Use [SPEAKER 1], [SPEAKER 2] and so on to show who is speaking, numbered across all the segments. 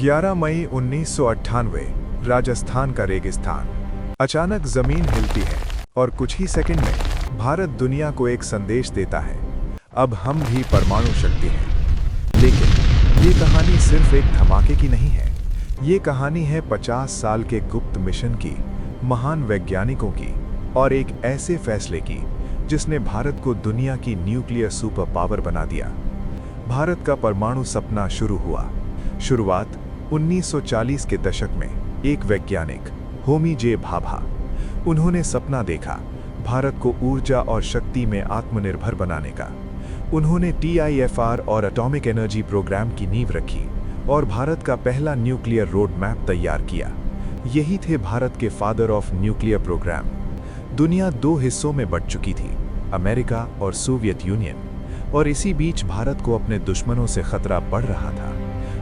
[SPEAKER 1] 11 मई 1998, राजस्थान का रेगिस्तान। अचानक जमीन हिलती है और कुछ ही सेकंड में भारत दुनिया को एक संदेश देता है, अब हम भी परमाणु शक्ति हैं। लेकिन ये कहानी सिर्फ एक धमाके की नहीं है। ये कहानी है 50 साल के गुप्त मिशन की, महान वैज्ञानिकों की और एक ऐसे फैसले की जिसने भारत को दुनिया की न्यूक्लियर सुपर पावर बना दिया। भारत का परमाणु सपना शुरू हुआ। शुरुआत 1940 के दशक में एक वैज्ञानिक होमी जे भाभा, उन्होंने सपना देखा भारत को ऊर्जा और शक्ति में आत्मनिर्भर बनाने का। उन्होंने TIFR और एटॉमिक एनर्जी प्रोग्राम की नींव रखी और भारत का पहला न्यूक्लियर रोड मैप तैयार किया। यही थे भारत के फादर ऑफ न्यूक्लियर प्रोग्राम। दुनिया दो हिस्सों में बंट चुकी थी, अमेरिका और सोवियत यूनियन, और इसी बीच भारत को अपने दुश्मनों से खतरा बढ़ रहा था।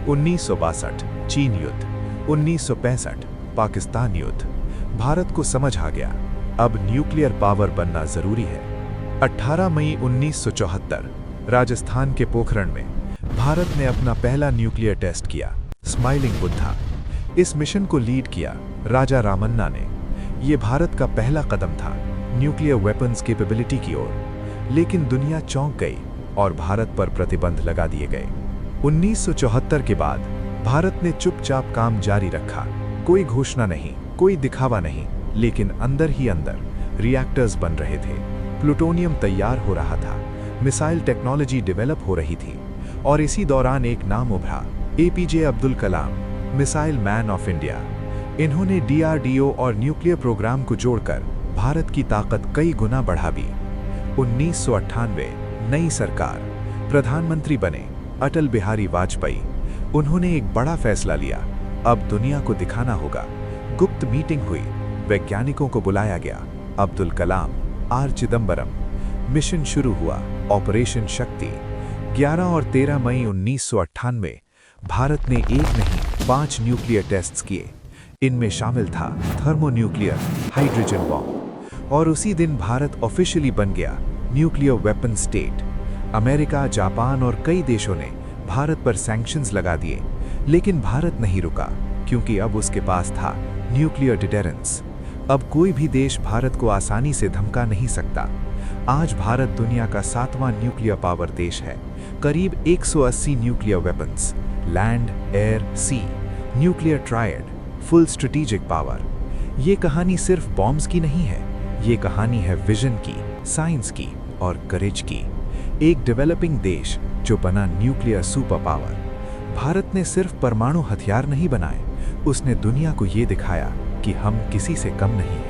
[SPEAKER 1] 1962 चीन युद्ध, 1965 पाकिस्तान युद्ध। भारत को समझ आ गया, अब न्यूक्लियर पावर बनना जरूरी है। 18 मई 1974 राजस्थान के पोखरण में भारत ने अपना पहला न्यूक्लियर टेस्ट किया, स्माइलिंग बुद्धा। इस मिशन को लीड किया राजा रामन्ना ने। यह भारत का पहला कदम था न्यूक्लियर वेपन्स कैपेबिलिटी की ओर। लेकिन दुनिया चौंक गई और भारत पर प्रतिबंध लगा दिए गए। 1974 के बाद भारत ने चुपचाप काम जारी रखा। कोई घोषणा नहीं, कोई दिखावा नहीं, लेकिन अंदर ही अंदर रिएक्टर्स बन रहे थे, प्लूटोनियम तैयार हो रहा था, मिसाइल टेक्नोलॉजी डेवलप हो रही थी। और इसी दौरान एक नाम उभरा, APJ Abdul Kalam, missile man of India. इन्होंने DRDO और न्यूक्लियर प्रोग्राम को जोड़कर भारत की ताकत कई गुना बढ़ा दी। 1998 नई सरकार, प्रधानमंत्री बने अटल बिहारी वाजपेयी। उन्होंने एक बड़ा फैसला लिया, अब दुनिया को दिखाना होगा। गुप्त मीटिंग हुई, वैज्ञानिकों को बुलाया गया, अब्दुल कलाम, R चिदंबरम। मिशन शुरू हुआ, ऑपरेशन शक्ति। 11 और 13 मई 1998 भारत ने एक नहीं 5 न्यूक्लियर टेस्ट्स किए। इनमें शामिल था थर्मोन्यूक्लियर, हाइड्रोजन बॉम्ब। और उसी दिन भारत ऑफिशियली बन गया nuclear weapon state. America, Japan और कई देशों ने भारत पर सैंक्शंस लगा दिए, लेकिन भारत नहीं रुका, क्योंकि अब उसके पास था न्यूक्लियर डिटेरेंस। अब कोई भी देश भारत को आसानी से धमका नहीं सकता। आज भारत दुनिया का 7वां न्यूक्लियर पावर देश है। करीब 180 nuclear weapons, land, air, sea, nuclear triad, full strategic power. ये कहानी सिर्फ बॉम्ब्स की नहीं है, ये कहानी है विजन की, साइंस की और करेज की। एक डेवलपिंग देश जो बना न्यूक्लियर सुपर पावर। भारत ने सिर्फ परमाणु हथियार नहीं बनाए, उसने दुनिया को ये दिखाया कि हम किसी से कम नहीं हैं।